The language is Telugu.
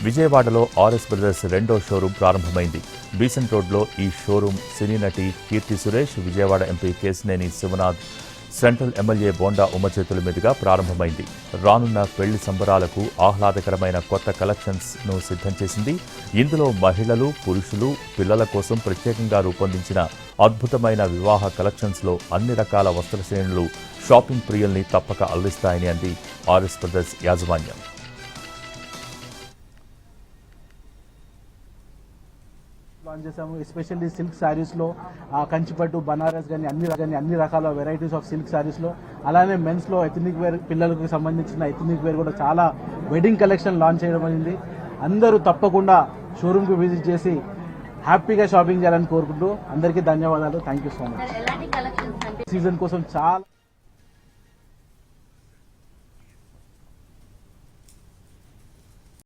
విజయవాడలో ఆర్ఎస్ బ్రదర్స్ రెండో షోరూం ప్రారంభమైంది. బీసెంట్ రోడ్లో ఈ షోరూం సినీ నటి Keerthy Suresh, Vijayawada MP Kesineni Sivanath, central MLA Bonda Uma చేతుల మీదుగా ప్రారంభమైంది. రానున్న పెళ్లి సంబరాలకు ఆహ్లాదకరమైన కొత్త కలెక్షన్స్ ను సిద్ధం చేసింది. ఇందులో మహిళలు, పురుషులు, పిల్లల కోసం ప్రత్యేకంగా రూపొందించిన అద్భుతమైన వివాహ కలెక్షన్స్ లో అన్ని రకాల వస్త్ర శ్రేణులు షాపింగ్ ప్రియుల్ని తప్పక అల్లిస్తాయని అంది ఆర్ఎస్ బ్రదర్స్ యాజమాన్యం. లాంచ్ చేసాము. ఎస్పెషల్లీ సిల్క్ శారీస్లో కంచిపట్టు, బనారస్ కానీ అన్ని రకాల వెరైటీస్ ఆఫ్ సిల్క్ శారీస్లో, అలానే మెన్స్లో ఎథనిక్ వేర్, పిల్లలకు సంబంధించిన ఎథనిక్ వేర్ కూడా చాలా వెడ్డింగ్ కలెక్షన్ లాంచ్ చేయడం అయింది. అందరూ తప్పకుండా షోరూమ్కి విజిట్ చేసి హ్యాపీగా షాపింగ్ చేయాలని కోరుకుంటూ అందరికీ ధన్యవాదాలు. Thank you so much. Season కోసం చాలా